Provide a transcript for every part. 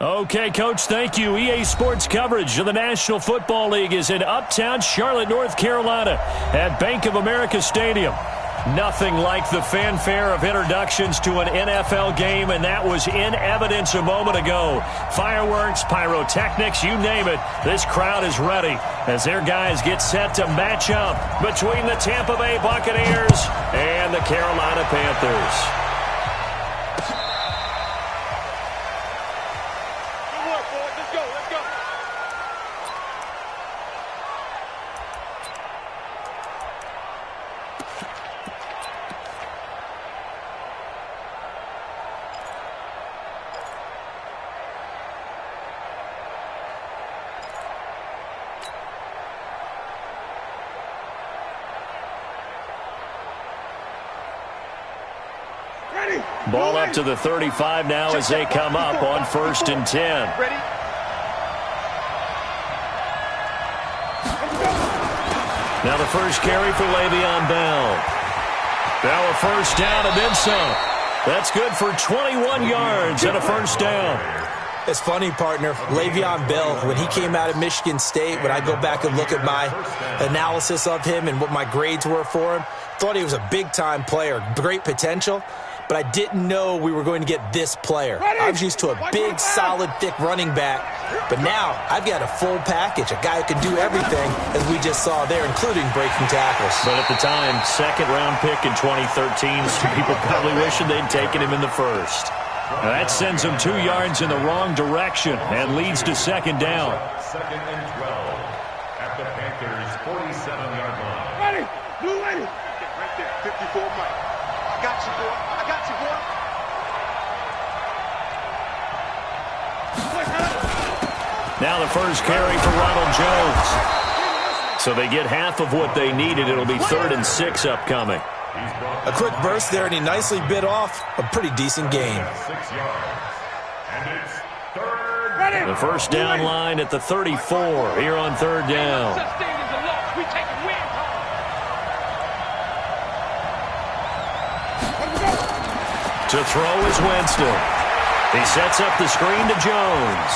Okay, Coach, thank you. EA Sports coverage of the National Football League is in uptown Charlotte, North Carolina at Bank of America Stadium. Nothing like the fanfare of introductions to an NFL game, and that was in evidence a moment ago. Fireworks, pyrotechnics, you name it. This crowd is ready as their guys get set to match up between the Tampa Bay Buccaneers and the Carolina Panthers. Ball up to the 35 now as they come up on 1st and 10. Now the first carry for Le'Veon Bell. Bell a first down and then some. That's good for 21 yards and a first down. It's funny, partner. Le'Veon Bell, when he came out of Michigan State, when I go back and look at my analysis of him and what my grades were for him, thought he was a big-time player, great potential. But I didn't know we were going to get this player. I was used to a big, solid, thick running back. But now I've got a full package, a guy who can do everything, as we just saw there, including breaking tackles. But at the time, second-round pick in 2013, some people probably wishing they'd taken him in the first. Now that sends him 2 yards in the wrong direction and leads to second down. 2nd and 12 at the Panthers' 47-yard line. Ready, blue ready. Right there, 54 Mike. I got you, boy. I got you, boy. Now the first carry for Ronald Jones. So they get half of what they needed. It'll be 3rd and 6 upcoming. A quick burst there, and he nicely bit off a pretty decent gain. 6 yards. And it's 3rd. The first down line at the 34 here on 3rd down. To throw is Winston. He sets up the screen to Jones.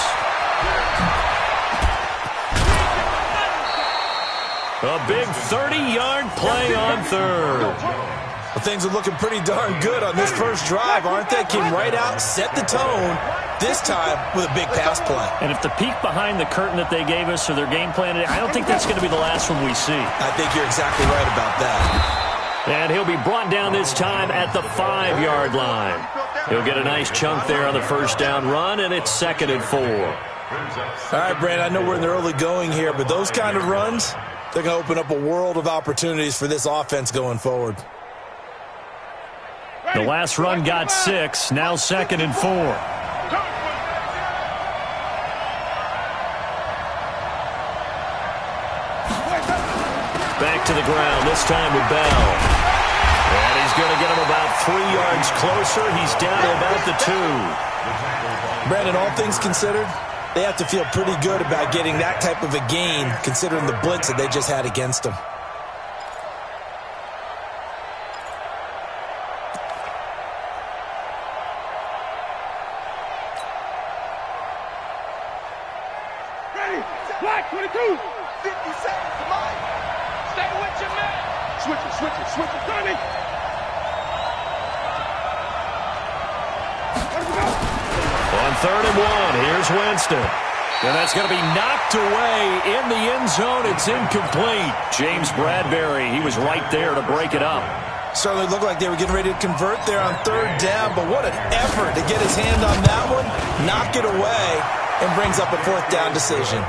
A big 30-yard play on 3rd. Well, things are looking pretty darn good on this first drive, aren't they? Came right out, set the tone, this time with a big pass play. And if the peek behind the curtain that they gave us or their game plan, I don't think that's going to be the last one we see. I think you're exactly right about that. And he'll be brought down this time at the 5-yard line. He'll get a nice chunk there on the first down run, and it's 2nd and 4. All right, Brand, I know we're in the early going here, but those kind of runs, they're going to open up a world of opportunities for this offense going forward. The last run got 6, now 2nd and 4. Back to the ground, this time with Bell. And he's going to get him about 3 yards closer. He's down to about the 2. Brandon, all things considered, they have to feel pretty good about getting that type of a gain, considering the blitz that they just had against them. Ready, black 22. 50 seconds, come on. Stay with your man. Switch it, running. On 3rd and 1, here's Winston. And that's going to be knocked away in the end zone. It's incomplete. James Bradbury, he was right there to break it up. Certainly looked like they were getting ready to convert there on 3rd down, but what an effort to get his hand on that one, knock it away, and brings up a 4th down decision.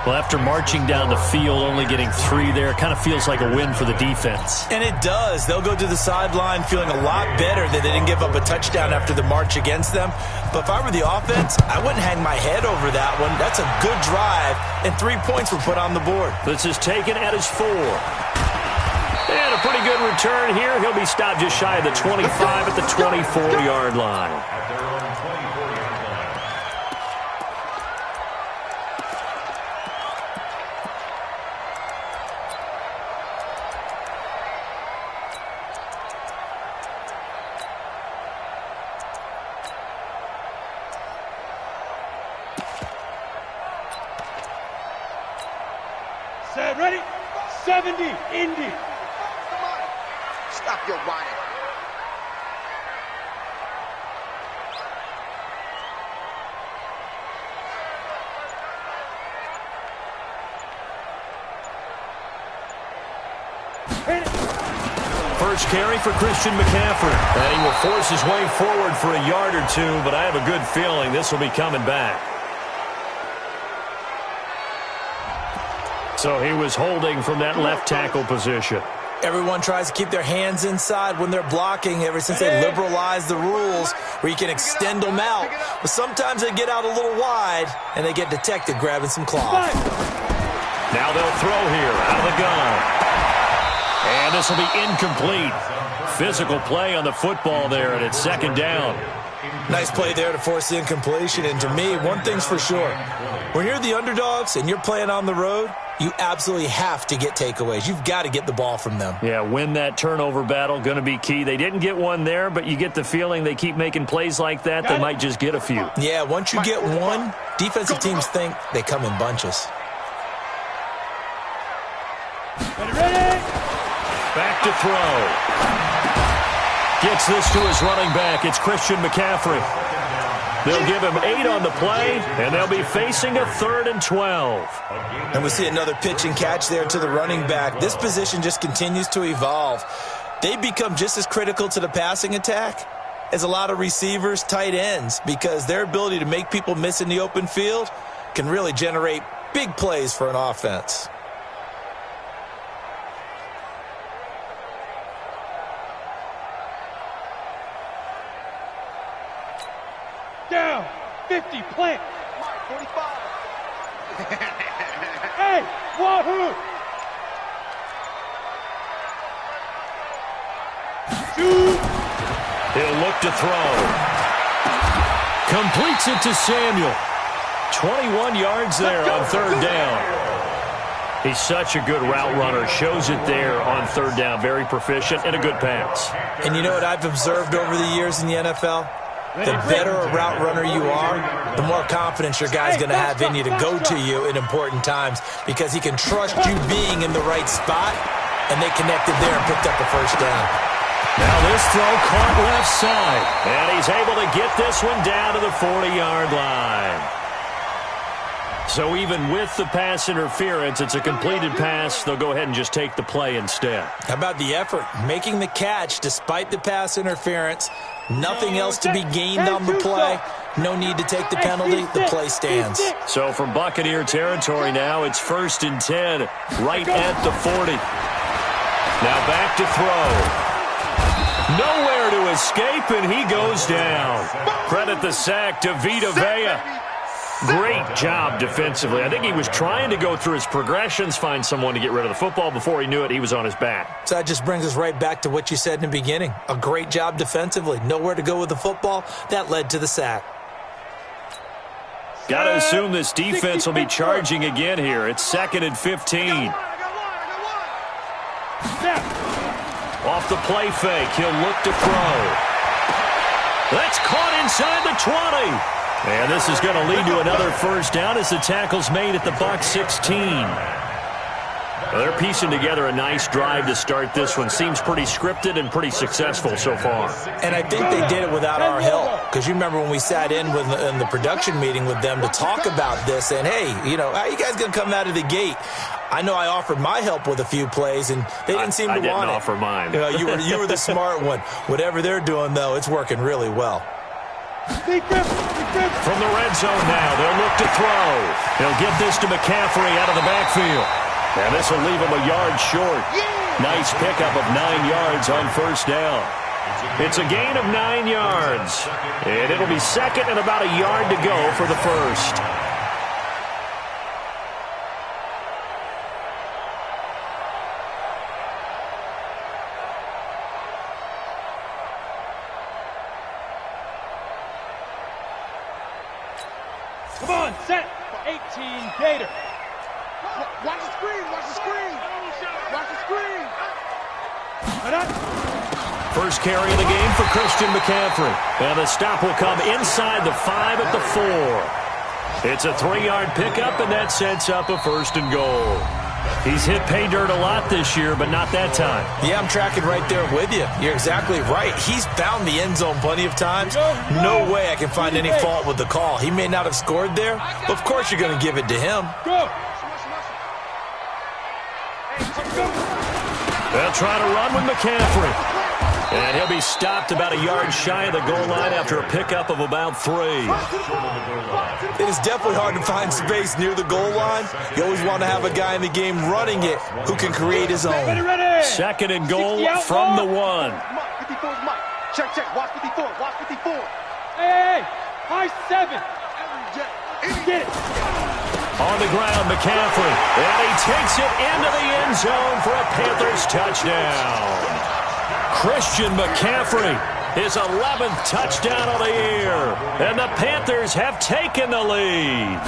Well, after marching down the field, only getting 3 there, kind of feels like a win for the defense. And it does. They'll go to the sideline feeling a lot better that they didn't give up a touchdown after the march against them. But if I were the offense, I wouldn't hang my head over that one. That's a good drive, and 3 points were put on the board. This is taken at his 4. And a pretty good return here. He'll be stopped just shy of the 25 at the 24-yard line. At their own 24-yard line. Set, ready? 70, Indy. Stop your whining. First carry for Christian McCaffrey. And he will force his way forward for a yard or two, but I have a good feeling this will be coming back. So he was holding from that left tackle position. Everyone tries to keep their hands inside when they're blocking ever since they liberalized the rules where you can extend them out. But sometimes they get out a little wide, and they get detected grabbing some cloth. Now they'll throw here out of the gun. And this will be incomplete. Physical play on the football there, and it's second down. Nice play there to force the incompletion. And to me, one thing's for sure. When you're the underdogs and you're playing on the road, you absolutely have to get takeaways. You've got to get the ball from them. Yeah, win that turnover battle, going to be key. They didn't get one there, but you get the feeling they keep making plays like that, they might just get a few. Yeah, once you get one, defensive teams think they come in bunches. Ready? Back to throw. Gets this to his running back. It's Christian McCaffrey. They'll give him 8 on the play, and they'll be facing a 3rd and 12. And we see another pitch and catch there to the running back. This position just continues to evolve. They become just as critical to the passing attack as a lot of receivers, tight ends, because their ability to make people miss in the open field can really generate big plays for an offense. Down. 50, plant. 45. Hey, wahoo! Shoot! He'll look to throw. Completes it to Samuel. 21 yards there on 3rd down. He's such a good route runner. Shows it there on 3rd down. Very proficient and a good pass. And you know what I've observed over the years in the NFL? The better a route runner you are, the more confidence your guy's going to have in you to go to you in important times because he can trust you being in the right spot, and they connected there and picked up the first down. Now this throw caught left side, and he's able to get this one down to the 40-yard line. So even with the pass interference, it's a completed pass. They'll go ahead and just take the play instead. How about the effort? Making the catch despite the pass interference. Nothing else to be gained on the play. No need to take the penalty. The play stands. So from Buccaneer territory now, it's 1st and 10, right at the 40. Now back to throw. Nowhere to escape, and he goes down. Credit the sack to Vita Vea. Great job defensively. I think he was trying to go through his progressions, find someone to get rid of the football. Before he knew it, he was on his back. So that just brings us right back to what you said in the beginning. A great job defensively. Nowhere to go with the football. That led to the sack. Got to assume this defense will be charging again here. It's 2nd and 15. Off the play fake, he'll look to throw. That's caught inside the 20. And this is going to lead to another first down as the tackle's made at the Bucs 16. Well, they're piecing together a nice drive to start this one. Seems pretty scripted and pretty successful so far. And I think they did it without our help. Because you remember when we sat in the production meeting with them to talk about this, and hey, you know, how are you guys going to come out of the gate? I know I offered my help with a few plays, and they didn't seem to want it. I didn't offer mine. You know, you were the smart one. Whatever they're doing, though, it's working really well. From the red zone now, they'll look to throw. He'll get this to McCaffrey out of the backfield. And this will leave him a yard short. Nice pickup of 9 yards on first down. It's a gain of 9 yards. And it'll be 2nd and about a yard to go for the first. Come on, set. 18, Gator. Watch the screen, watch the screen. Watch the screen. First carry of the game for Christian McCaffrey. And the stop will come inside the 5 at the 4. It's a 3-yard pickup, and that sets up a 1st and goal. He's hit pay dirt a lot this year, but not that time. Yeah, I'm tracking right there with you. You're exactly right. He's found the end zone plenty of times. No way I can find any fault with the call. He may not have scored there, but of course you're going to give it to him. They'll try to run with McCaffrey. And he'll be stopped about a yard shy of the goal line after a pickup of about 3. It is definitely hard to find space near the goal line. You always want to have a guy in the game running it who can create his own. Second and goal from the 1. 54 is Mike. Check, check. Watch 54. Watch 54. Hey, high 7. Get it. On the ground, McCaffrey. And he takes it into the end zone for a Panthers touchdown. Christian McCaffrey, his 11th touchdown of the year. And the Panthers have taken the lead.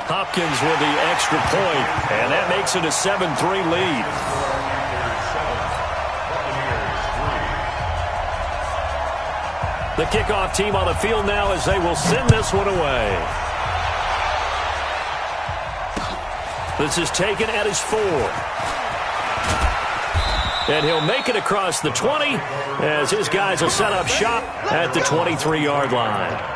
Hopkins with the extra point, and that makes it a 7-3 lead. The kickoff team on the field now as they will send this one away. This is taken at his 4. And he'll make it across the 20 as his guys will set up shop at the 23-yard line.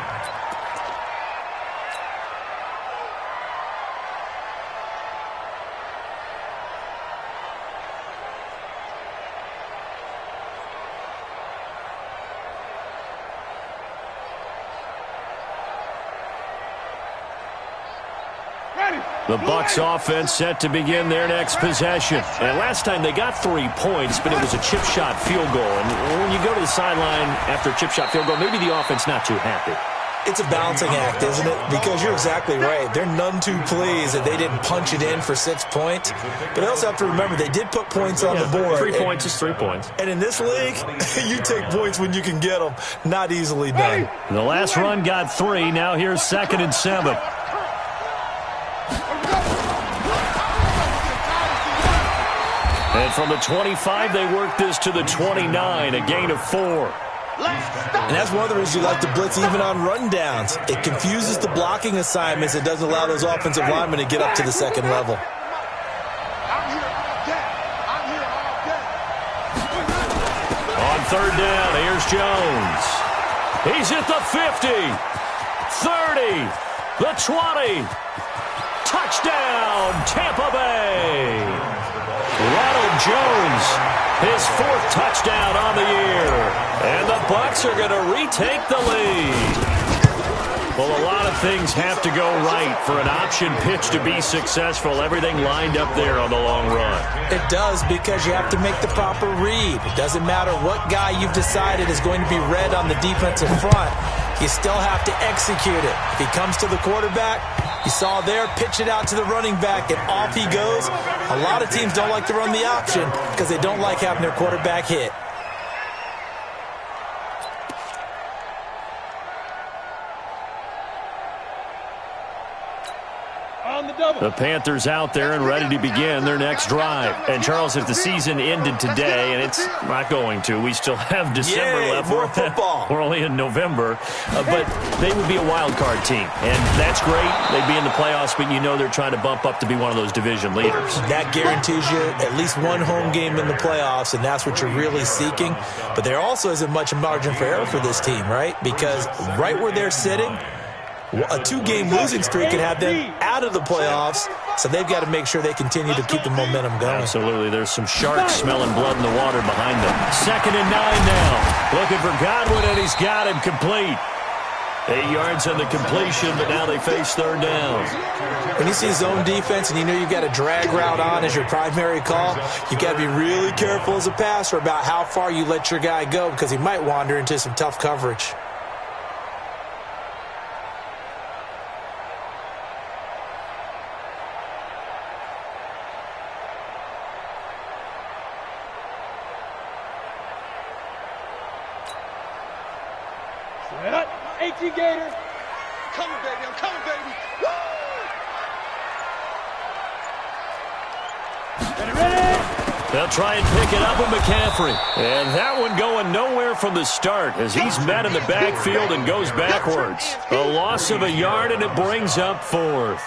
The Bucs offense set to begin their next possession. And last time they got 3 points, but it was a chip shot field goal. And when you go to the sideline after a chip shot field goal, maybe the offense not too happy. It's a balancing act, isn't it? Because you're exactly right. They're none too pleased that they didn't punch it in for 6 points. But they also have to remember they did put points on the board. 3 points is 3 points. And in this league, you take points when you can get them. Not easily done. The last run got 3. Now here's 2nd and 7. And from the 25, they work this to the 29, a gain of 4. And that's one of the reasons you like to blitz even on rundowns. It confuses the blocking assignments. It doesn't allow those offensive linemen to get up to the second level. On 3rd down, here's Jones. He's at the 50, 30, the 20. Touchdown, Tampa Bay. Ronald Jones, his 4th touchdown on the year. And the Bucs are going to retake the lead. Well, a lot of things have to go right for an option pitch to be successful. Everything lined up there on the long run. It does, because you have to make the proper read. It doesn't matter what guy you've decided is going to be read on the defensive front. You still have to execute it. If he comes to the quarterback, you saw there, pitch it out to the running back, and off he goes. A lot of teams don't like to run the option because they don't like having their quarterback hit. The Panthers out there and ready to begin their next drive. And, Charles, if the season ended today, and it's not going to, we still have December left. More football. We're only in November. But they would be a wild card team. And that's great. They'd be in the playoffs, but you know they're trying to bump up to be one of those division leaders. That guarantees you at least one home game in the playoffs, and that's what you're really seeking. But there also isn't much margin for error for this team, right? Because right where they're sitting, a 2-game losing streak can have them out of the playoffs, so they've got to make sure they continue to keep the momentum going. Absolutely. There's some sharks smelling blood in the water behind them. 2nd and 9 now. Looking for Godwin, and he's got him complete. 8 yards on the completion, but now they face 3rd down. When you see zone defense and you know you've got a drag route on as your primary call, you've got to be really careful as a passer about how far you let your guy go, because he might wander into some tough coverage. Gator. Coming, baby. I'm coming, baby. Woo! Ready? They'll try and pick it up with McCaffrey. And that one going nowhere from the start as he's met in the backfield and goes backwards. A loss of a yard, and it brings up 4th.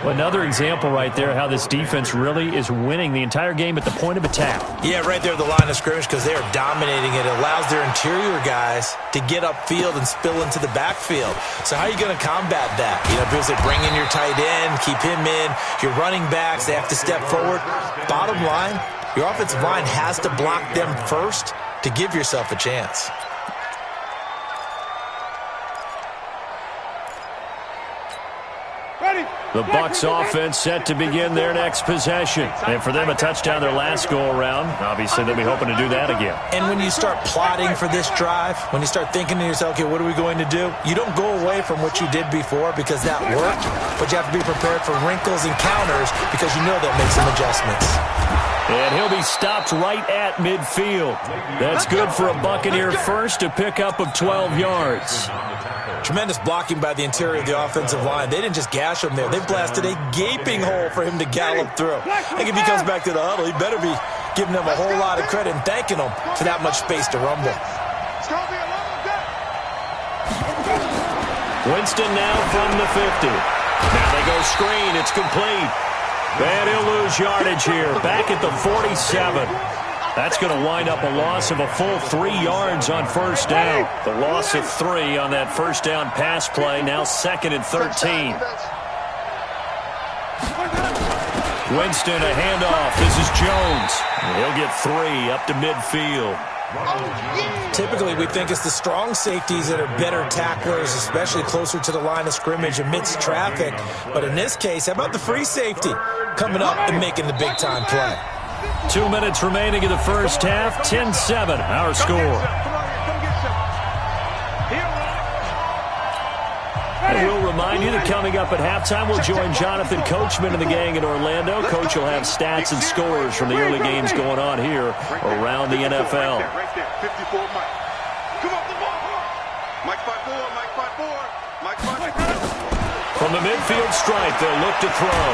Another example right there how this defense really is winning the entire game at the point of attack. Yeah, right there at the line of scrimmage because they are dominating it. It allows their interior guys to get upfield and spill into the backfield. So how are you going to combat that? You know, people say bring in your tight end, keep him in. Your running backs, they have to step forward. Bottom line, your offensive line has to block them first to give yourself a chance. The Bucs offense set to begin their next possession. And for them, a touchdown their last go-around. Obviously, they'll be hoping to do that again. And when you start plotting for this drive, when you start thinking to yourself, okay, what are we going to do? You don't go away from what you did before because that worked, but you have to be prepared for wrinkles and counters because you know they'll make some adjustments. And he'll be stopped right at midfield. That's good for a Buccaneer first, a pickup of 12 yards. Tremendous blocking by the interior of the offensive line. They didn't just gash him there. They blasted a gaping hole for him to gallop through. I think if he comes back to the huddle, he better be giving them a whole lot of credit and thanking them for that much space to rumble. Winston now from the 50. Now they go screen. It's complete. And he'll lose yardage here. Back at the 47. That's going to wind up a loss of a full 3 yards on first down. The loss of 3 on that first down pass play. Now 2nd and 13. Winston, a handoff. This is Jones. And he'll get 3 up to midfield. Typically, we think it's the strong safeties that are better tacklers, especially closer to the line of scrimmage amidst traffic. But in this case, how about the free safety coming up and making the big-time play? 2 minutes remaining in the first half. 10-7, our score. And we'll remind you that coming up at halftime, we'll join Jonathan Coachman and the gang in Orlando. Coach will have stats and scores from the early games going on here around the NFL. Right there, 54 Mike. Come up the ball. Mike 5-4, Mike 5-4, Mike 5-4. From the midfield stripe, they'll look to throw.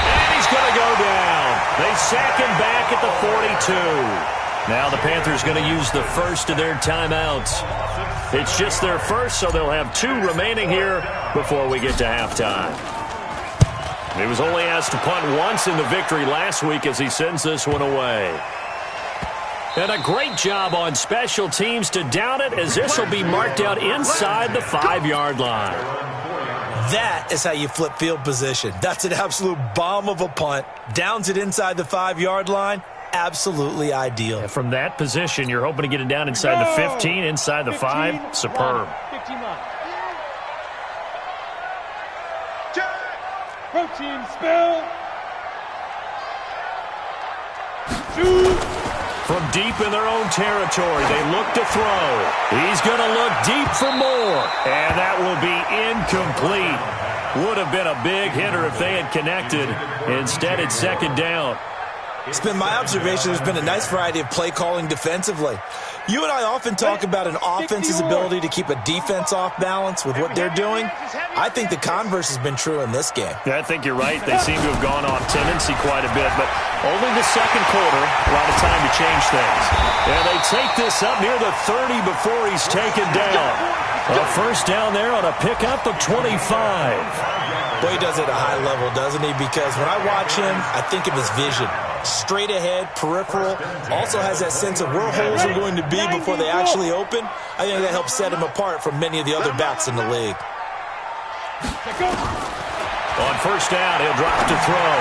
And he's going to go down. They sack him back at the 42. Now the Panthers going to use the first of their timeouts. It's just their first, so they'll have 2 remaining here before we get to halftime. He was only asked to punt once in the victory last week as he sends this one away. And a great job on special teams to down it as this will be marked out inside the 5-yard line. That is how you flip field position. That's an absolute bomb of a punt. Downs it inside the 5-yard line. Absolutely ideal. And from that position, you're hoping to get it down inside the 15, inside the 5. Superb. 15 line. Protein spill. Shoot. From deep in their own territory, they look to throw. He's going to look deep for more. And that will be incomplete. Would have been a big hitter if they had connected. Instead, it's 2nd down. It's been my observation there's been a nice variety of play calling defensively. You and I often talk about an offense's ability to keep a defense off balance with what they're doing. I think the converse has been true in this game. Yeah, I think you're right. They seem to have gone off tendency quite a bit, but only the 2nd quarter, a lot of time to change things. And they take this up near the 30 before he's taken down. A first down there on a pickup of 25. Boy, he does it at a high level, doesn't he? Because when I watch him, I think of his vision. Straight ahead, peripheral, also has that sense of where holes are going to be before they actually open. I think that helps set him apart from many of the other backs in the league. On first down, he'll drop to throw.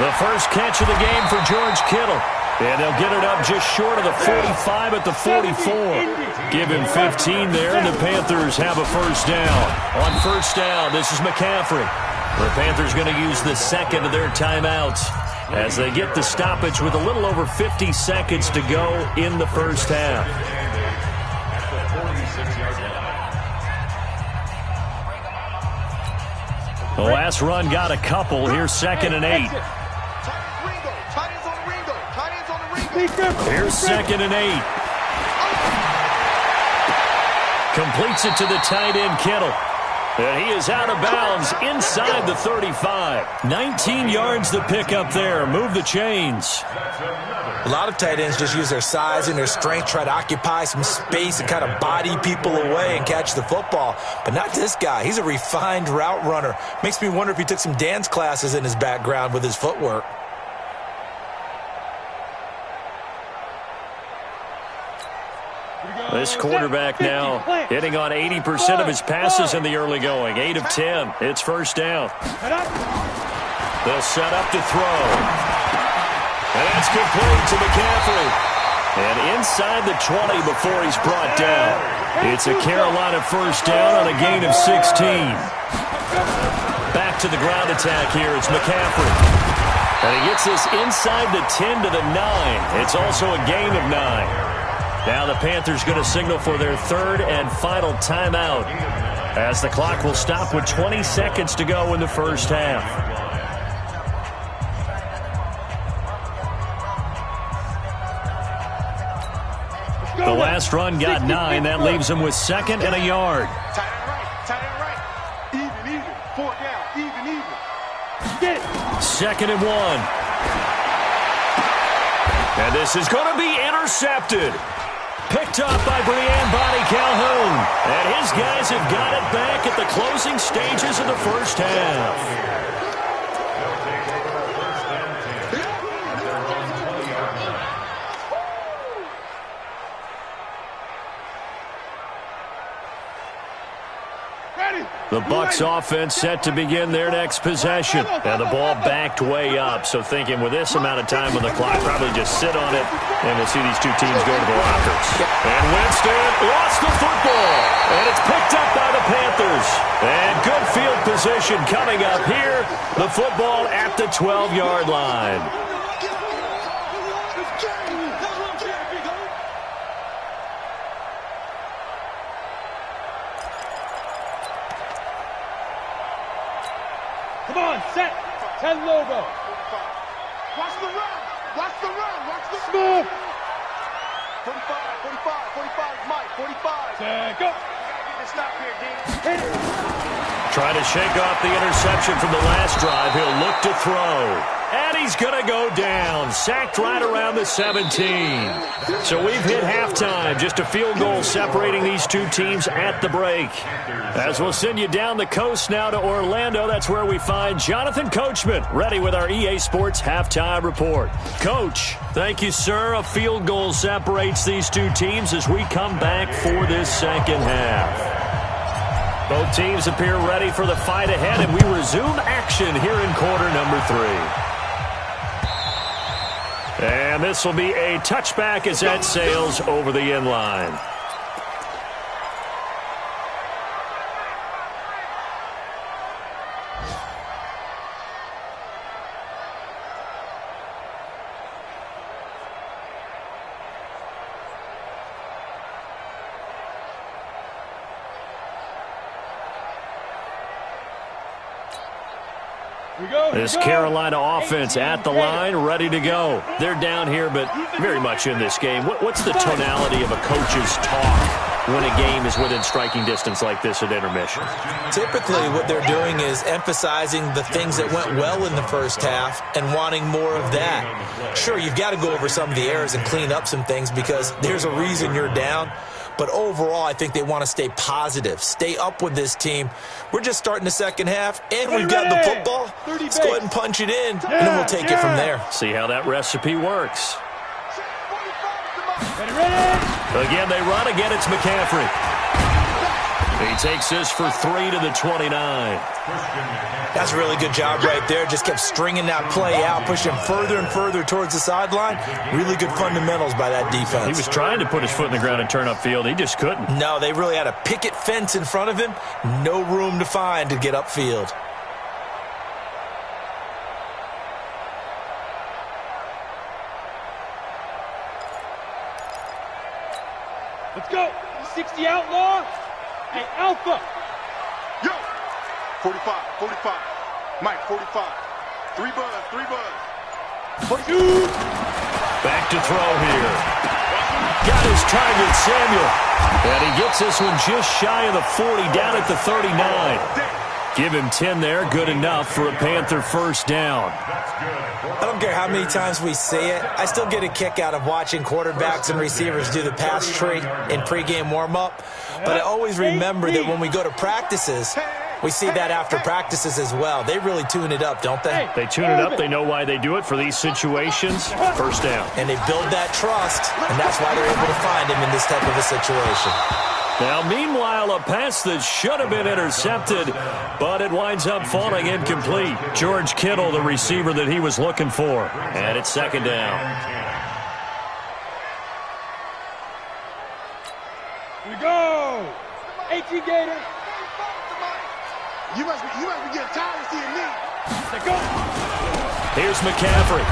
The first catch of the game for George Kittle. And they'll get it up just short of the 45 at the 44. Give him 15 there, and the Panthers have a first down. On first down, this is McCaffrey. The Panthers going to use the 2nd of their timeouts as they get the stoppage with a little over 50 seconds to go in the first half. The last run got a couple. Here's 2nd and 8. Here's 2nd and 8. Completes it to the tight end, Kittle. And he is out of bounds inside the 35. 19 yards to pick up there. Move the chains. A lot of tight ends just use their size and their strength, try to occupy some space and kind of body people away and catch the football. But not this guy. He's a refined route runner. Makes me wonder if he took some dance classes in his background with his footwork. This quarterback now hitting on 80% of his passes in the early going. 8 of 10. It's first down. They'll set up to throw. And that's complete to McCaffrey. And inside the 20 before he's brought down. It's a Carolina first down on a gain of 16. Back to the ground attack here. It's McCaffrey. And he gets this inside the 10 to the 9. It's also a gain of 9. Now the Panthers going to signal for their third and final timeout as the clock will stop with 20 seconds to go in the first half. The last run got 9. That leaves him with 2nd and a yard. Tight end right. Even. 4th down. Even. Get it. 2nd and 1. And this is going to be intercepted. Picked up by Brian Bonnie Calhoun. And his guys have got it back at the closing stages of the first half. The Bucs offense set to begin their next possession. And the ball backed way up. So thinking with this amount of time on the clock, probably just sit on it. And we'll see these two teams go to the lockers. And Winston lost the football. And it's picked up by the Panthers. And good field position coming up here. The football at the 12-yard line. Come on, set. 10 logo. Watch the run. Watch the move. 45 Mike. 45. Set, go. Stop here, D. Hit it. Trying to shake off the interception from the last drive. He'll look to throw. And he's going to go down. Sacked right around the 17. So we've hit halftime. Just a field goal separating these two teams at the break. As we'll send you down the coast now to Orlando, that's where we find Jonathan Coachman, ready with our EA Sports Halftime Report. Coach, thank you, sir. A field goal separates these two teams as we come back for this second half. Both teams appear ready for the fight ahead, and we resume action here in quarter number 3. And this will be a touchback as that sails over the end line. This Carolina offense at the line, ready to go. They're down here, but very much in this game. What's the tonality of a coach's talk when a game is within striking distance like this at intermission? Typically, what they're doing is emphasizing the things that went well in the first half and wanting more of that. Sure, you've got to go over some of the errors and clean up some things because there's a reason you're down. But overall, I think they want to stay positive, stay up with this team. We're just starting the second half, and we've got the football. Let's go ahead and punch it in, and then we'll take it from there. See how that recipe works. Again, they run. Again, it's McCaffrey. He takes this for 3 to the 29. That's a really good job right there. Just kept stringing that play out, pushing further and further towards the sideline. Really good fundamentals by that defense. He was trying to put his foot in the ground and turn upfield. He just couldn't. No, they really had a picket fence in front of him. No room to find to get upfield. Let's go. 60 outlaw. Hey, Alpha. Yo. 45. Mike, 45. 3 buzz. 42. Back to throw here. Got his target, Samuel. And he gets this one just shy of the 40, down at the 39. Give him 10 there, good enough for a Panther first down. I don't care how many times we say it, I still get a kick out of watching quarterbacks and receivers do the pass tree in pregame warm-up. But I always remember that when we go to practices, we see that after practices as well. They really tune it up, don't they? They tune it up. They know why they do it for these situations. First down. And they build that trust, and that's why they're able to find him in this type of a situation. Now, meanwhile, a pass that should have been intercepted, but it winds up falling incomplete. George Kittle, the receiver that he was looking for. And it's second down. Here we go. 18 Gator. You must be getting tired of seeing me. Let's go. Here's McCaffrey.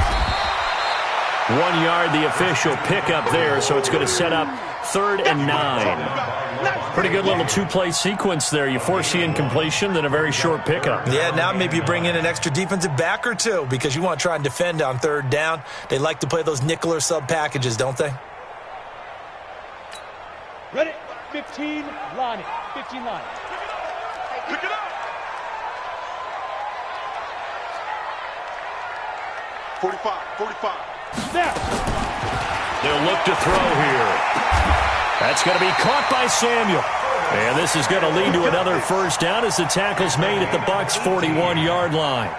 1 yard, the official pickup there, so it's going to set up 3rd and 9. Pretty good little two-play sequence there. You force the incompletion, then a very short pickup. Yeah, now maybe you bring in an extra defensive back or two because you want to try and defend on 3rd down. They like to play those nickel or sub packages, don't they? Ready? 15 line. 15 line. Pick it up. 45. Snap. They'll look to throw here. That's going to be caught by Samuel. And this is going to lead to another first down as the tackle's made at the Bucs' 41-yard line.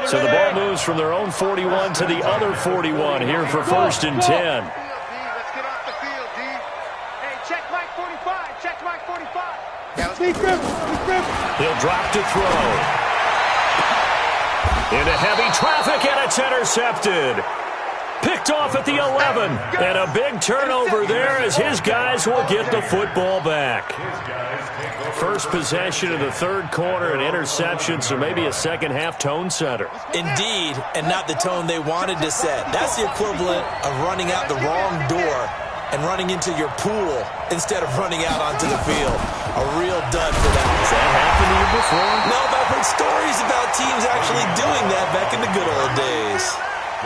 So the ball moves from their own 41 to the other 41 here for 1st and 10. Let's get off the field, D. Hey, check Mike 45. Check Mike 45. Yeah, let's He'll drop to throw. Into heavy traffic, and it's intercepted. Picked off at the 11. And a big turnover there as his guys will get the football back. First possession of the 3rd quarter, an interception, so maybe a second-half tone setter. Indeed, and not the tone they wanted to set. That's the equivalent of running out the wrong door and running into your pool instead of running out onto the field. A real dud for that. Has that happened to you before? No, but I've heard stories about teams actually doing that back in the good old days.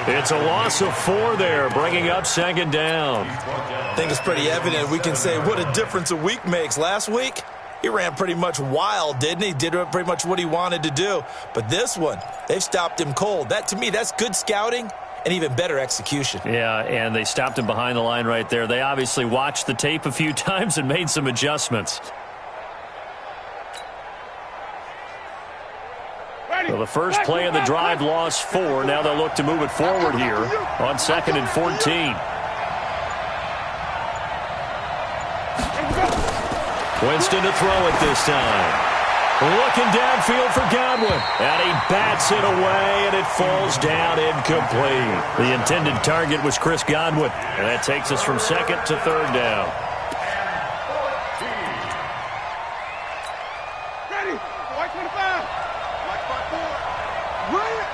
It's a loss of 4 there, bringing up 2nd down. I think it's pretty evident. We can say what a difference a week makes. Last week, he ran pretty much wild, didn't he? Did pretty much what he wanted to do. But this one, they've stopped him cold. That, to me, that's good scouting and even better execution. Yeah, and they stopped him behind the line right there. They obviously watched the tape a few times and made some adjustments. So the first play of the drive lost 4. Now they'll look to move it forward here on 2nd and 14. Winston to throw it this time. Looking downfield for Godwin. And he bats it away, and it falls down incomplete. The intended target was Chris Godwin. And that takes us from 2nd to 3rd down. Ready? White 25. White 54. Run it.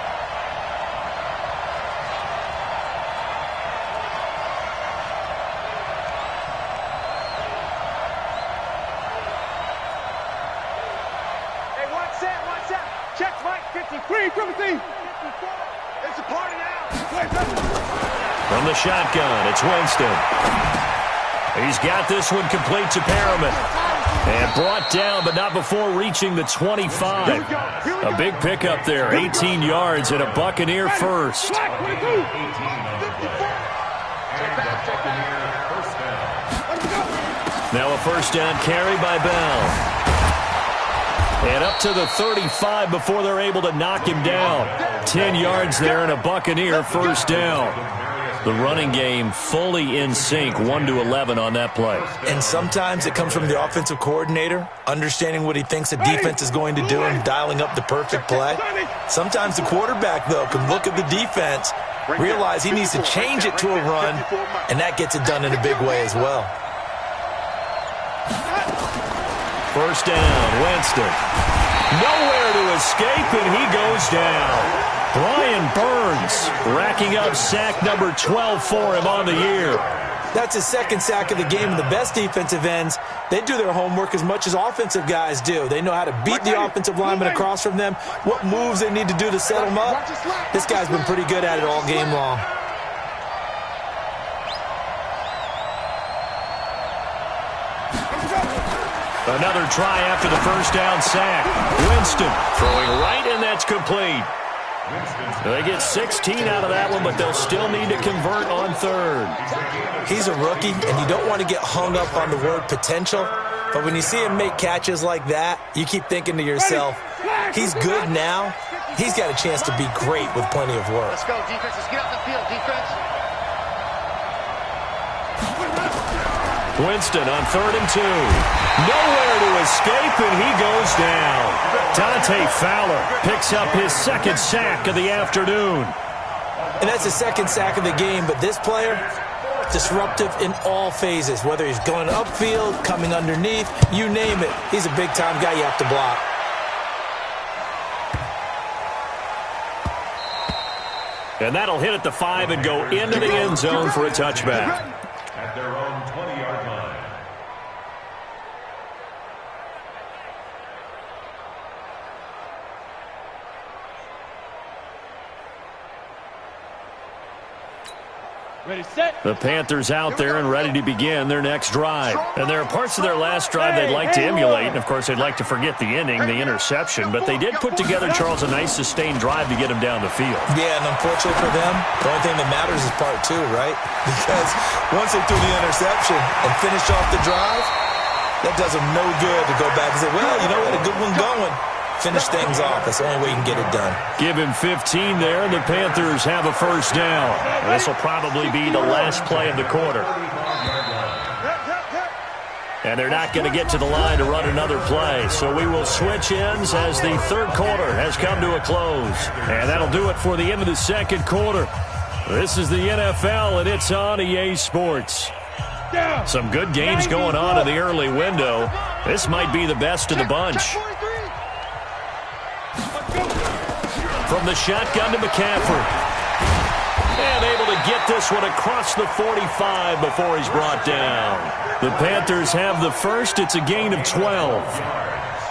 Hey, watch that. Check Mike 53. 53. It's a party now. From the shotgun, it's Winston. He's got this one complete to Perriman. And brought down, but not before reaching the 25. A big pickup there, 18 yards and a Buccaneer first. Now a first down carry by Bell. And up to the 35 before they're able to knock him down. 10 yards there and a Buccaneer first down. The running game fully in sync, 1-11 on that play. And sometimes it comes from the offensive coordinator, understanding what he thinks a defense is going to do and dialing up the perfect play. Sometimes the quarterback, though, can look at the defense, realize he needs to change it to a run, and that gets it done in a big way as well. First down, Winston. Nowhere to escape, and he goes down. Brian Burns racking up sack number 12 for him on the year. That's his 2nd sack of the game, and the best defensive ends, they do their homework as much as offensive guys do. They know how to beat the offensive lineman across from them, what moves they need to do to set them up. This guy's been pretty good at it all game long. Another try after the first down sack. Winston throwing right, and that's complete. They get 16 out of that one, but they'll still need to convert on third. He's a rookie, and you don't want to get hung up on the word potential. But when you see him make catches like that, you keep thinking to yourself, he's good now. He's got a chance to be great with plenty of work. Let's go, defense. Let's get off the field, defense. Winston on 3rd and 2. Nowhere to escape, and he goes down. Dante Fowler picks up his second sack of the afternoon. And that's the second sack of the game, but this player, disruptive in all phases, whether he's going upfield, coming underneath, you name it. He's a big-time guy you have to block. And that'll hit at the 5 and go into the end zone for a touchback. At their own 20-yard line. Ready, set. The Panthers out there and ready to begin their next drive. And there are parts of their last drive they'd like to emulate. And, of course, they'd like to forget the ending, the interception. But they did put together, Charles, a nice sustained drive to get him down the field. Yeah, and unfortunately for them, the only thing that matters is part 2, right? Because once they threw the interception and finished off the drive, that does them no good to go back and say, well, you know what, a good one going. Finish things off. That's the only way you can get it done. Give him 15 there, and the Panthers have a first down. This will probably be the last play of the quarter. And they're not going to get to the line to run another play. So we will switch ends as the third quarter has come to a close. And that'll do it for the end of the second quarter. This is the NFL, and it's on EA Sports. Some good games going on in the early window. This might be the best of the bunch. From the shotgun to McCaffrey. And able to get this one across the 45 before he's brought down. The Panthers have the first. It's a gain of 12.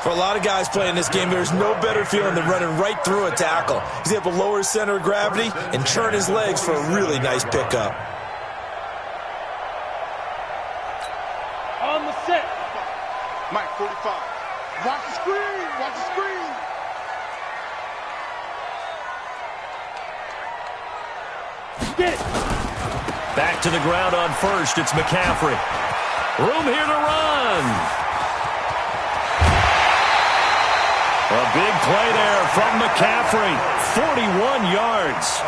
For a lot of guys playing this game, there's no better feeling than running right through a tackle. He's able to lower his center of gravity and turn his legs for a really nice pickup. On the set. Mike, 45. Watch the screen. Watch the screen. Get it. Back to the ground on first. It's McCaffrey. Room here to run. A big play there from McCaffrey. 41 yards.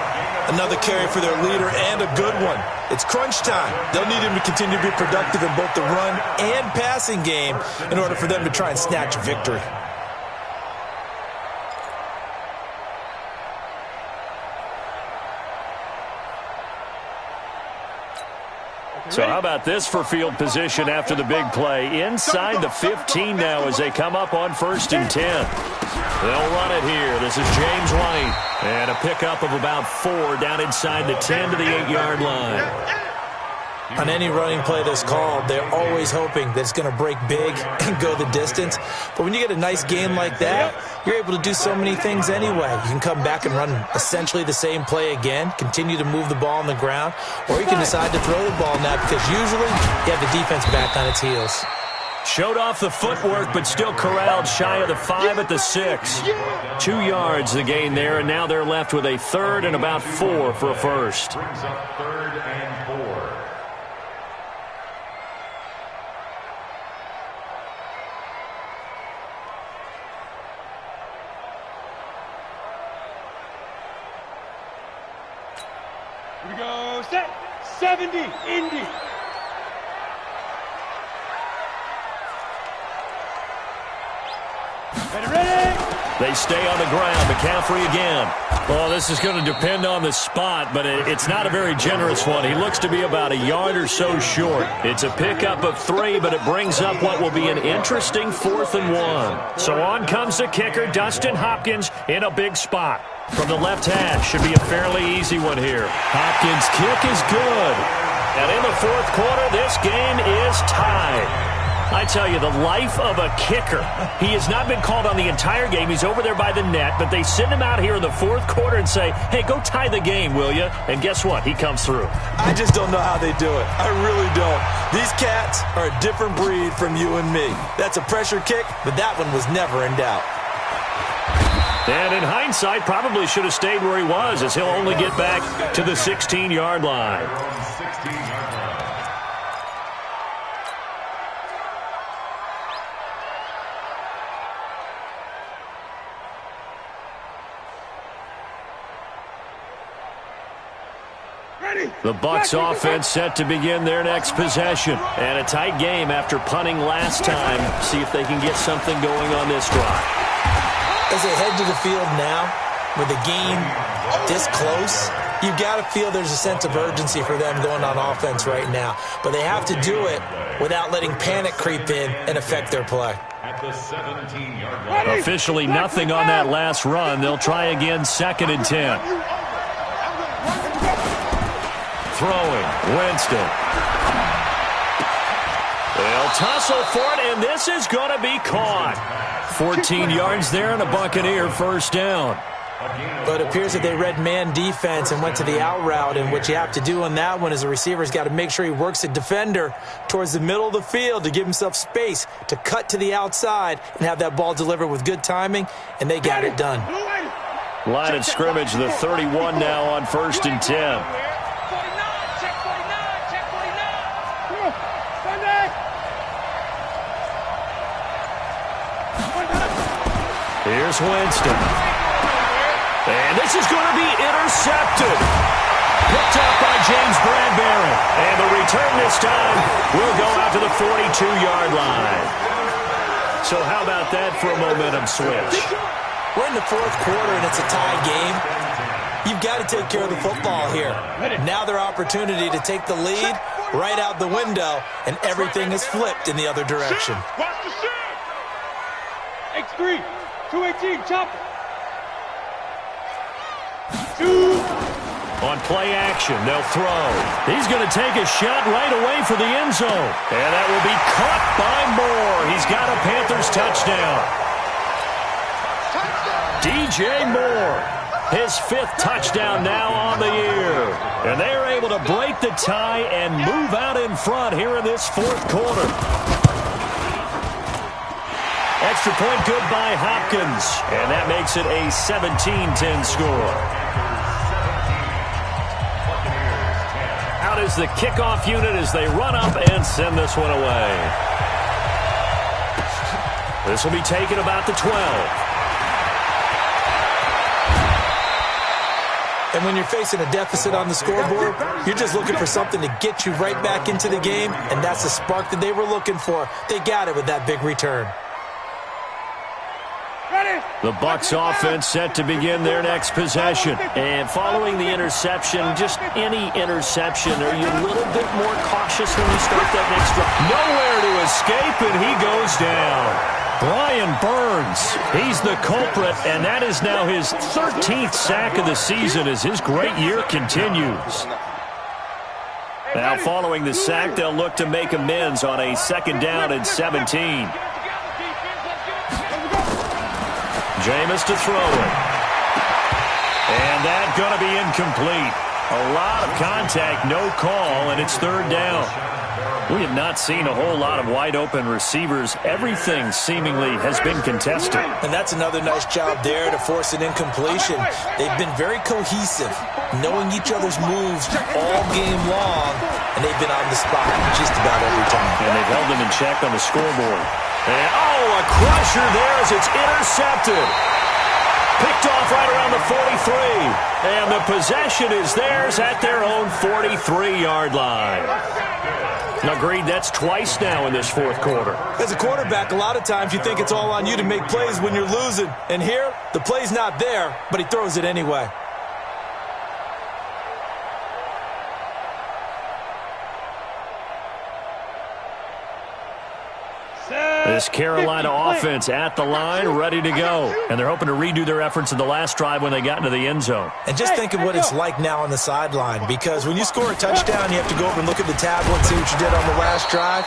Another carry for their leader and a good one. It's crunch time. They'll need him to continue to be productive in both the run and passing game in order for them to try and snatch victory. So how about this for field position after the big play? Inside the 15 now as they come up on 1st and 10. They'll run it here. This is James White. And a pickup of about 4 down inside the 10 to the 8-yard line. On any running play that's called, they're always hoping that it's going to break big and go the distance. But when you get a nice game like that, you're able to do so many things anyway. You can come back and run essentially the same play again, continue to move the ball on the ground, or you can decide to throw the ball now because usually you have the defense back on its heels. Showed off the footwork, but still corralled shy of the 5 at the 6. 2 yards the gain there, and now they're left with a 3rd and about 4 for a first. Brings up 3rd and 4. Here we go. Set. 70. Indy. Ready. They stay on the ground. McCaffrey again. Well, this is going to depend on the spot, but it's not a very generous one. He looks to be about a yard or so short. It's a pickup of 3, but it brings up what will be an interesting 4th and 1. So on comes the kicker, Dustin Hopkins, in a big spot. From the left hash, should be a fairly easy one here. Hopkins' kick is good. And in the 4th quarter, this game is tied. I tell you, the life of a kicker. He has not been called on the entire game. He's over there by the net, but they send him out here in the fourth quarter and say, hey, go tie the game, will you? And guess what? He comes through. I just don't know how they do it. I really don't. These cats are a different breed from you and me. That's a pressure kick, but that one was never in doubt. And in hindsight, probably should have stayed where he was, as he'll only get back to the 16-yard line. The Bucs offense set to begin their next possession. And a tight game after punting last time. See if they can get something going on this drive. As they head to the field now, with the game this close, you've got to feel there's a sense of urgency for them going on offense right now. But they have to do it without letting panic creep in and affect their play. At the 17-yard line. Officially nothing on that last run. They'll try again, 2nd and 10. Throwing, Winston. They'll tussle for it, and this is going to be caught. 14 yards there and a Buccaneer first down. But it appears that they read man defense and went to the out route, and what you have to do on that one is the receiver's got to make sure he works the defender towards the middle of the field to give himself space to cut to the outside and have that ball delivered with good timing, and they got it done. Line of scrimmage, the 31 now on 1st and 10. Here's Winston. And this is going to be intercepted. Picked up by James Bradbury. And the return this time will go out to the 42-yard line. So how about that for a momentum switch? We're in the fourth quarter, and it's a tie game. You've got to take care of the football here. Now their opportunity to take the lead right out the window, and everything is flipped in the other direction. Watch the shit. X3. 218, chopper. 2. On play action, they'll throw. He's going to take a shot right away for the end zone. And that will be caught by Moore. He's got a Panthers touchdown. DJ Moore, his 5th touchdown now on the year. And they are able to break the tie and move out in front here in this fourth quarter. Extra point good by Hopkins. And that makes it a 17-10 score. Out is the kickoff unit as they run up and send this one away. This will be taken about the 12. And when you're facing a deficit on the scoreboard, you're just looking for something to get you right back into the game, and that's the spark that they were looking for. They got it with that big return. The Bucs offense set to begin their next possession. And following the interception, just any interception, are you a little bit more cautious when you start that next drive? Nowhere to escape, and he goes down. Brian Burns, he's the culprit, and that is now his 13th sack of the season as his great year continues. Now following the sack, they'll look to make amends on a 2nd down and 17. Jameis to throw it. And that's going to be incomplete. A lot of contact, no call, and it's 3rd down. We have not seen a whole lot of wide-open receivers. Everything seemingly has been contested. And that's another nice job there to force an incompletion. They've been very cohesive, knowing each other's moves all game long, and they've been on the spot just about every time. And they've held them in check on the scoreboard. And, a crusher there as it's intercepted. Picked off right around the 43. And the possession is theirs at their own 43-yard line. Agreed, that's twice now in this fourth quarter. As a quarterback, a lot of times you think it's all on you to make plays when you're losing. And here, the play's not there, but he throws it anyway. This Carolina offense at the line, ready to go. And they're hoping to redo their efforts in the last drive when they got into the end zone. And just think of what it's like now on the sideline, because when you score a touchdown, you have to go over and look at the tablet and see what you did on the last drive.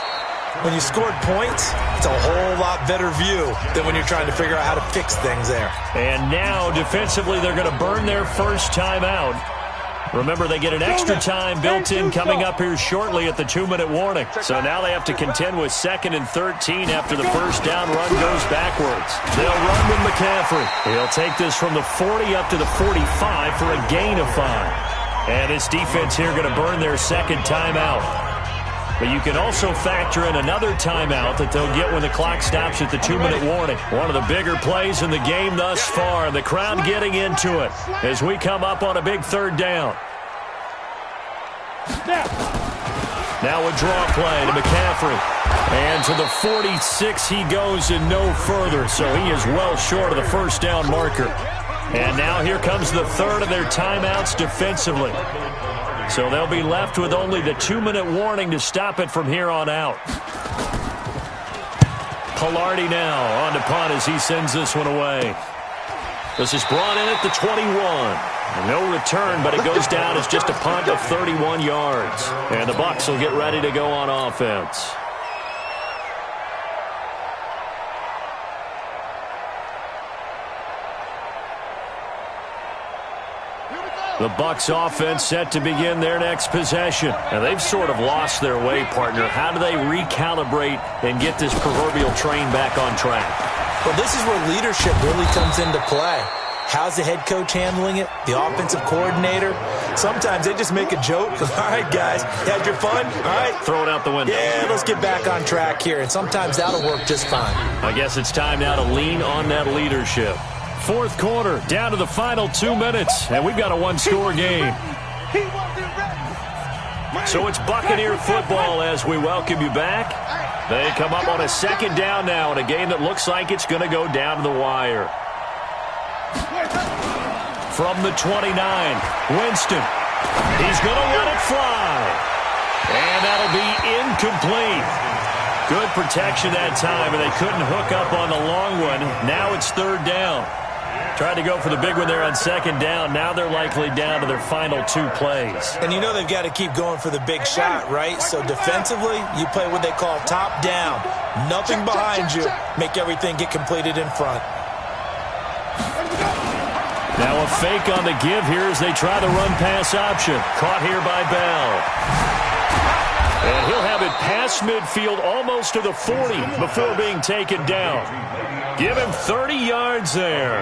when you scored points, it's a whole lot better view than when you're trying to figure out how to fix things there. And now, defensively, they're going to burn their first timeout. Remember, they get an extra time built in coming up here shortly at the 2-minute warning. So now they have to contend with 2nd and 13 after the first down run goes backwards. They'll run with McCaffrey. He'll take this from the 40 up to the 45 for a gain of 5. And this defense here going to burn their second timeout. But you can also factor in another timeout that they'll get when the clock stops at the 2-minute warning. One of the bigger plays in the game thus far. The crowd getting into it as we come up on a big 3rd down. Now a draw play to McCaffrey. And to the 46 he goes and no further. So he is well short of the first down marker. And now here comes the 3rd of their timeouts defensively. So they'll be left with only the 2-minute warning to stop it from here on out. Pilardi now on to punt as he sends this one away. This is brought in at the 21. No return, but it goes down as just a punt of 31 yards. And the Bucs will get ready to go on offense. The Bucs offense set to begin their next possession. And they've sort of lost their way, partner. How do they recalibrate and get this proverbial train back on track? Well, this is where leadership really comes into play. How's the head coach handling it? The offensive coordinator? Sometimes they just make a joke. All right, guys, you had your fun? All right. Throw it out the window. Yeah, let's get back on track here. And sometimes that'll work just fine. I guess it's time now to lean on that leadership. 4th quarter, down to the final 2 minutes, and we've got a one-score game. So it's Buccaneer football as we welcome you back. They come up on a 2nd down now in a game that looks like it's going to go down to the wire. From the 29, Winston. He's going to let it fly. And that'll be incomplete. Good protection that time, and they couldn't hook up on the long one. Now it's 3rd down. Tried to go for the big one there on 2nd down. Now they're likely down to their final 2 plays. And you know they've got to keep going for the big shot, right? So defensively, you play what they call top down. Nothing behind you. Make everything get completed in front. Now a fake on the give here as they try the run-pass option. Caught here by Bell. And he'll have it past midfield almost to the 40 before being taken down. Give him 30 yards there.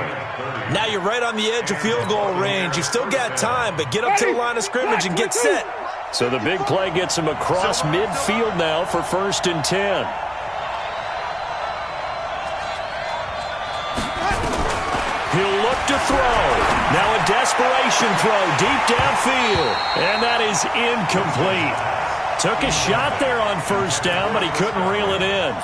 Now you're right on the edge of field goal range. You've still got time, but get up to the line of scrimmage and get set. So the big play gets him across midfield now for 1st and 10. He'll look to throw. Now a desperation throw deep downfield. And that is incomplete. Took a shot there on 1st down, but he couldn't reel it in.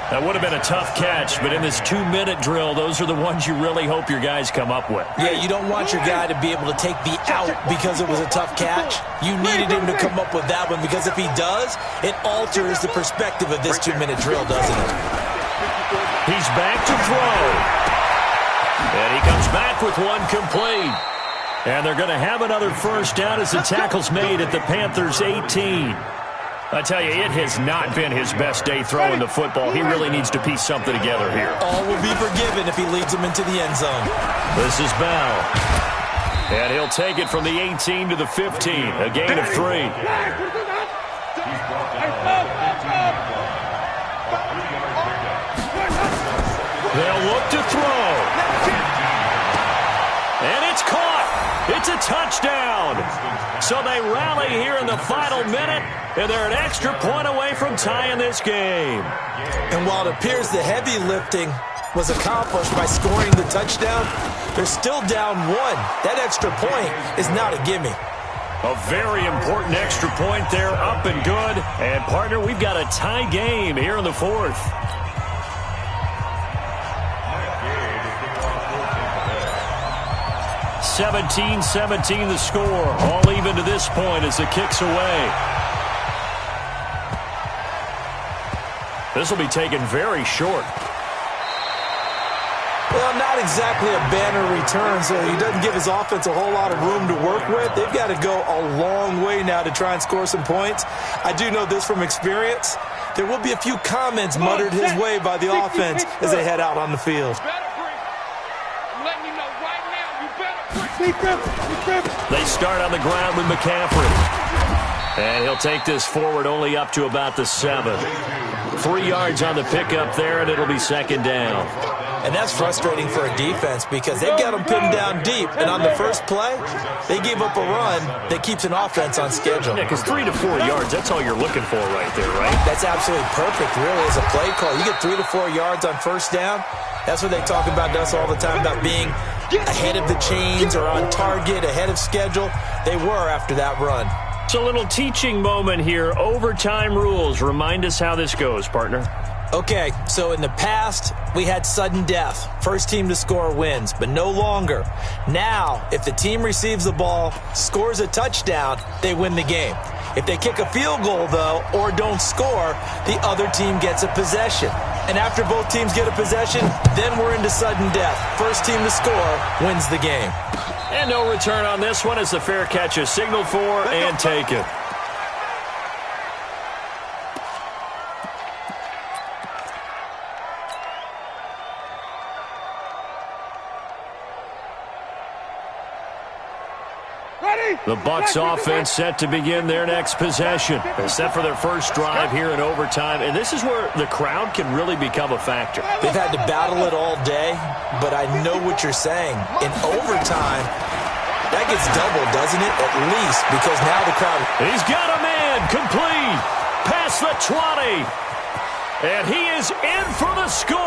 That would have been a tough catch, but in this 2-minute drill, those are the ones you really hope your guys come up with. Yeah, you don't want your guy to be able to take the out because it was a tough catch. You needed him to come up with that one because if he does, it alters the perspective of this 2-minute drill, doesn't it? He's back to throw. And he comes back with one complete. And they're going to have another 1st down as the tackle's made at the Panthers' 18. I tell you, it has not been his best day throwing the football. He really needs to piece something together here. All will be forgiven if he leads them into the end zone. This is Bell. And he'll take it from the 18 to the 15. A gain of 3. They'll look to throw. And it's caught. It's a touchdown. So they rally here in the final minute, and they're an extra point away from tying this game. And while it appears the heavy lifting was accomplished by scoring the touchdown, they're still down 1. That extra point is not a gimme. A very important extra point there, up and good. And, partner, we've got a tie game here in the 4th. (17-17) the score. All even to this point as the kick's away. This will be taken very short. Well, not exactly a banner return, so he doesn't give his offense a whole lot of room to work with. They've got to go a long way now to try and score some points. I do know this from experience. there will be a few comments muttered his way by the offense as they head out on the field. They start on the ground with McCaffrey. And he'll take this forward only up to about the 7. 3 yards on the pickup there, and it'll be second down. And that's frustrating for a defense because they've got them pinned down deep. And on the first play, they gave up a run that keeps an offense on schedule. Yeah, because 3 to 4 yards, that's all you're looking for right there, right? That's absolutely perfect, really, as a play call. You get 3 to 4 yards on first down. That's what they talk about to us all the time, about being ahead of the chains or on target, ahead of schedule. They were after that run. It's a little teaching moment here. Overtime rules. Remind us how this goes, partner. Okay, so in the past, we had sudden death. First team to score wins, but no longer. Now, if the team receives the ball, scores a touchdown, they win the game. If they kick a field goal, though, or don't score, the other team gets a possession. And after both teams get a possession, then we're into sudden death. First team to score wins the game. And no return on this one as the fair catch is signaled for and taken. The Bucs offense set to begin their next possession. They're set for their first drive here in overtime, and this is where the crowd can really become a factor. They've had to battle it all day, but I know what you're saying. In overtime, that gets doubled, doesn't it? At least, because now the crowd... He's got a man complete past the 20. And he is in for the score.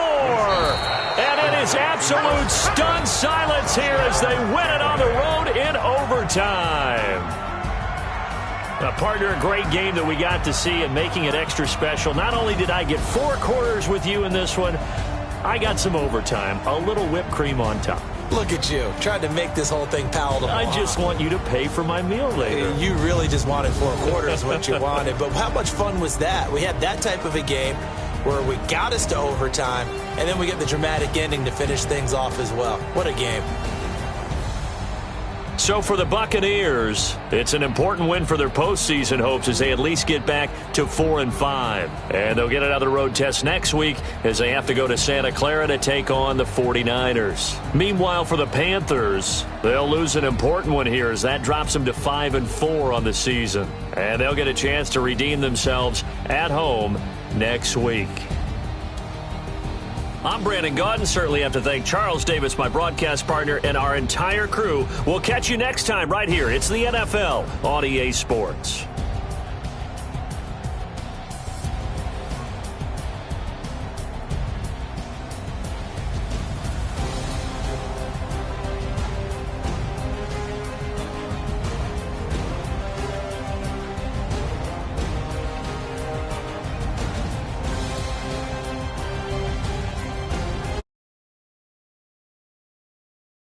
And it is absolute stunned silence here as they win it on the road in overtime. Partner, a great game that we got to see and making it extra special. Not only did I get 4 quarters with you in this one, I got some overtime, a little whipped cream on top. Look at you, trying to make this whole thing palatable. I just want you to pay for my meal later. You really just wanted 4 quarters, what you wanted. But how much fun was that? We had that type of a game where we got us to overtime, and then we get the dramatic ending to finish things off as well. What a game. So for the Buccaneers, it's an important win for their postseason hopes as they at least get back to 4-5. And they'll get another road test next week as they have to go to Santa Clara to take on the 49ers. Meanwhile, for the Panthers, they'll lose an important one here as that drops them to 5-4 on the season. And they'll get a chance to redeem themselves at home next week. I'm Brandon Gaudin. Certainly have to thank Charles Davis, my broadcast partner, and our entire crew. We'll catch you next time right here. It's the NFL on EA Sports.